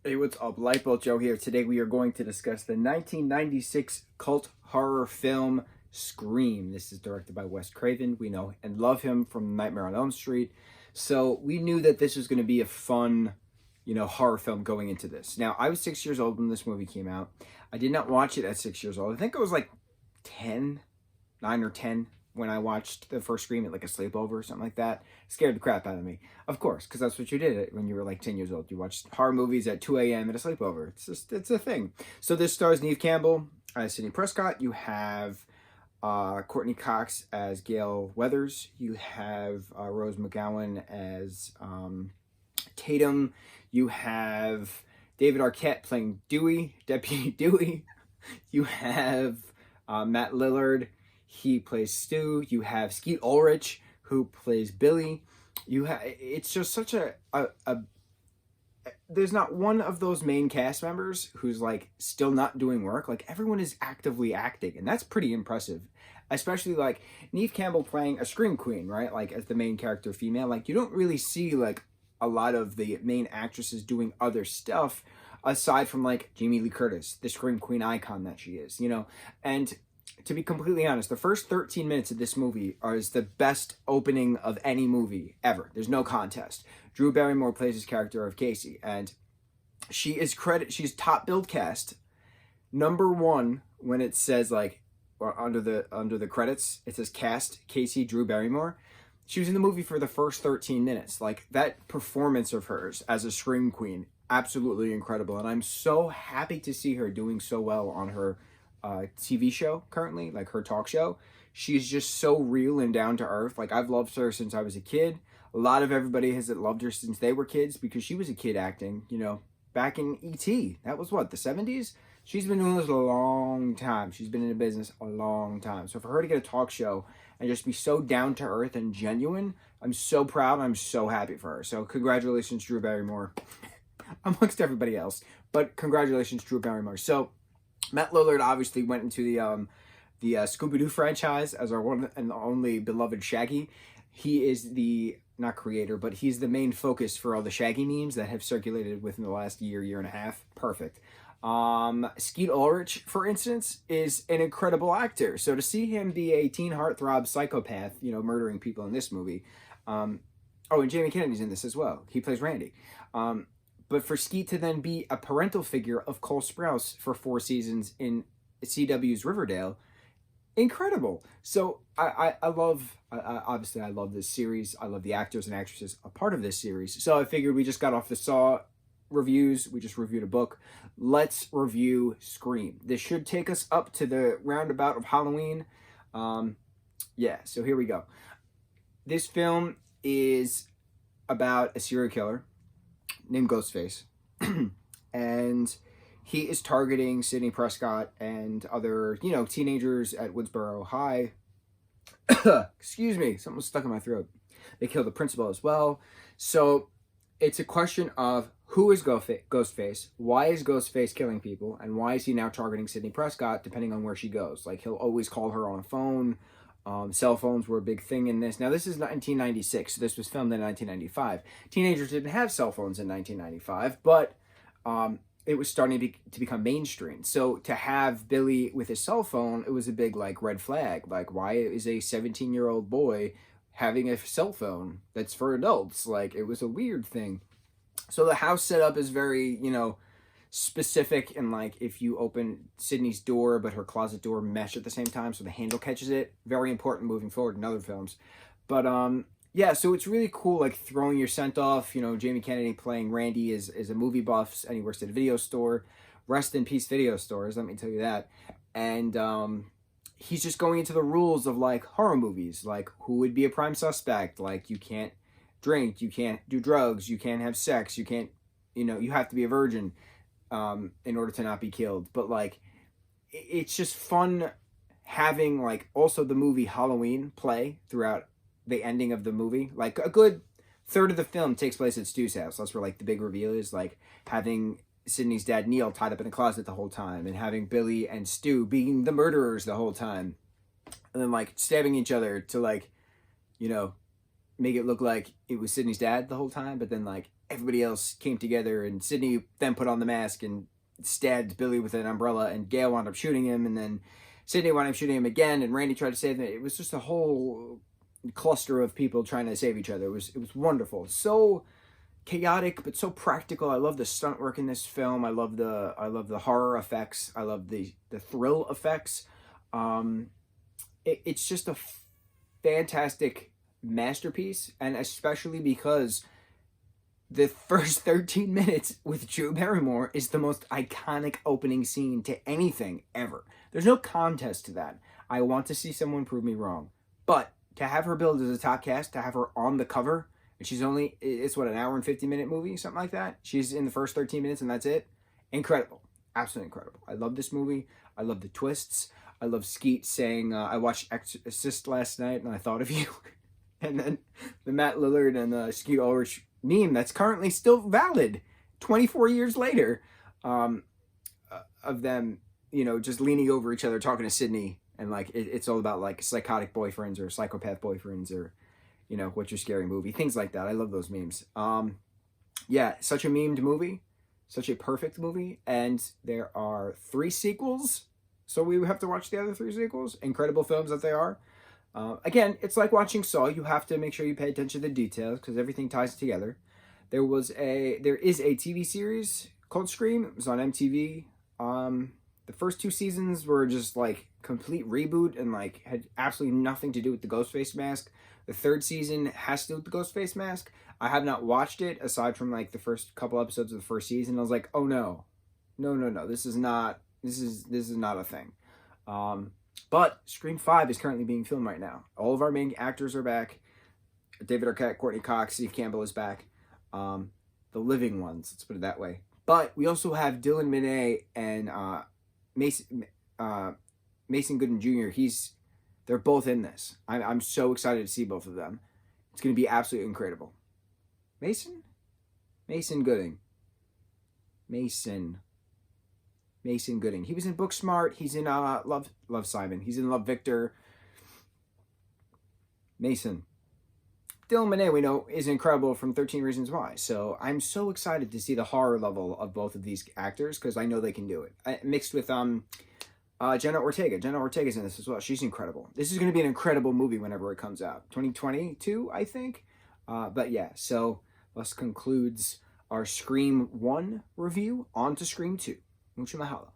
Hey, what's up? Lightbolt Joe here. Today we are going to discuss the 1996 cult horror film Scream. This is directed by Wes Craven. We know and love him from Nightmare on Elm Street. So we knew that this was going to be a fun, horror film going into this. Now, I was 6 years old when this movie came out. I did not watch it at 6 years old. I think I was like 10, 9 or 10 when I watched the first Scream at like a sleepover or something like that. Scared the crap out of me. Of course, because that's what you did when you were like 10 years old. You watched horror movies at 2 a.m. at a sleepover. It's a thing. So this stars Neve Campbell as Sidney Prescott. You have Courtney Cox as Gail Weathers. You have Rose McGowan as Tatum. You have David Arquette playing Dewey, Deputy Dewey. You have Matt Lillard. He plays Stu. You have Skeet Ulrich, who plays Billy. It's just such a there's not one of those main cast members who's like still not doing work. Like everyone is actively acting, and that's pretty impressive. Especially like Neve Campbell playing a scream queen, right? Like as the main character female. Like you don't really see like a lot of the main actresses doing other stuff aside from like Jamie Lee Curtis, the scream queen icon that she is, And to be completely honest, the first 13 minutes of this movie is the best opening of any movie ever. There's no contest. Drew Barrymore plays his character of Casey, and she's top billed cast. Number one when it says like under the credits, it says cast Casey Drew Barrymore. She was in the movie for the first 13 minutes. Like that performance of hers as a scream queen, absolutely incredible, and I'm so happy to see her doing so well on her TV show currently, like her talk show. She's just so real and down to earth. Like I've loved her since I was a kid. A lot of everybody has loved her since they were kids because she was a kid acting, back in E.T. That was what, the 70s? She's been doing this a long time. She's been in the business a long time. So for her to get a talk show and just be so down to earth and genuine, I'm so proud. I'm so happy for her. So congratulations, Drew Barrymore, amongst everybody else. But congratulations, Drew Barrymore. So Matt Lillard obviously went into the Scooby-Doo franchise as our one and only beloved Shaggy. He is the, not creator, but he's the main focus for all the Shaggy memes that have circulated within the last year and a half. Perfect. Skeet Ulrich, for instance, is an incredible actor. So to see him be a teen heartthrob psychopath, murdering people in this movie. And Jamie Kennedy's in this as well. He plays Randy. But for Skeet to then be a parental figure of Cole Sprouse for 4 seasons in CW's Riverdale, incredible. So I love this series. I love the actors and actresses a part of this series. So I figured we just got off the Saw reviews. We just reviewed a book. Let's review Scream. This should take us up to the roundabout of Halloween. So here we go. This film is about a serial killer named Ghostface, and he is targeting Sidney Prescott and other, teenagers at Woodsboro High. Excuse me, something was stuck in my throat. They killed the principal as well. So it's a question of who is Ghostface, why is Ghostface killing people, and why is he now targeting Sidney Prescott, depending on where she goes. Like, he'll always call her on a phone. Cell phones were a big thing in this. Now, this is 1996, so this was filmed in 1995. Teenagers didn't have cell phones in 1995, but it was starting to become mainstream. So to have Billy with his cell phone, it was a big, red flag. Like, why is a 17-year-old boy having a cell phone that's for adults? Like, it was a weird thing. So the house setup is very, specific, and if you open Sydney's door but her closet door mesh at the same time so the handle catches it, very important moving forward in other films. But so it's really cool, throwing your scent off. Jamie Kennedy playing Randy is a movie buff, and he works at a video store. Rest in peace, video stores, let me tell you that. And he's just going into the rules of horror movies, who would be a prime suspect. You can't drink, you can't do drugs, you can't have sex, you can't, you have to be a virgin in order to not be killed. But it's just fun having also the movie Halloween play throughout the ending of the movie. A good third of the film takes place at Stu's house. That's where the big reveal is, having Sydney's dad Neil tied up in a closet the whole time, and having Billy and Stu being the murderers the whole time, and then stabbing each other to make it look like it was Sydney's dad the whole time, but then everybody else came together, and Sydney then put on the mask and stabbed Billy with an umbrella, and Gail wound up shooting him, and then Sydney wound up shooting him again, and Randy tried to save him. It was just a whole cluster of people trying to save each other. It was wonderful. So chaotic, but so practical. I love the stunt work in this film. I love the horror effects. I love the thrill effects. It's just a fantastic masterpiece, and especially because the first 13 minutes with Drew Barrymore is the most iconic opening scene to anything ever. There's no contest to that. I want to see someone prove me wrong. But to have her billed as a top cast, to have her on the cover, and it's what, an hour and 50-minute movie, something like that? She's in the first 13 minutes and that's it? Incredible. Absolutely incredible. I love this movie. I love the twists. I love Skeet saying, I watched Exorcist last night and I thought of you. And then the Matt Lillard and Skeet Ulrich meme that's currently still valid 24 years later, of them, just leaning over each other talking to Sydney, and like it's all about like psychotic boyfriends or psychopath boyfriends, or what's your scary movie, things like that. I love those memes. Yeah, such a memed movie, such a perfect movie, and there are 3 sequels, so we have to watch the other 3 sequels. Incredible films that they are. Again, it's like watching Saw. You have to make sure you pay attention to the details because everything ties together. There is a TV series called Scream. It was on MTV. The first 2 seasons were just like complete reboot and like had absolutely nothing to do with the Ghostface mask. The 3rd season has to do with the Ghostface mask. I have not watched it aside from like the first couple episodes of the first season. I was like, oh no, this is not a thing. But Scream 5 is currently being filmed right now. All of our main actors are back. David Arquette, Courtney Cox, Steve Campbell is back. The living ones, let's put it that way. But we also have Dylan Minney and Mason Gooden Jr. They're both in this. I'm so excited to see both of them. It's going to be absolutely incredible. Mason Gooding. Mason Gooding. He was in Booksmart. He's in Love Simon. He's in Love Victor. Mason. Dylan Minney, we know, is incredible from 13 Reasons Why. So I'm so excited to see the horror level of both of these actors because I know they can do it. Mixed with Jenna Ortega. Jenna Ortega's in this as well. She's incredible. This is going to be an incredible movie whenever it comes out. 2022, I think. But yeah, so this concludes our Scream 1 review. On to Scream 2. Mucho mahalo.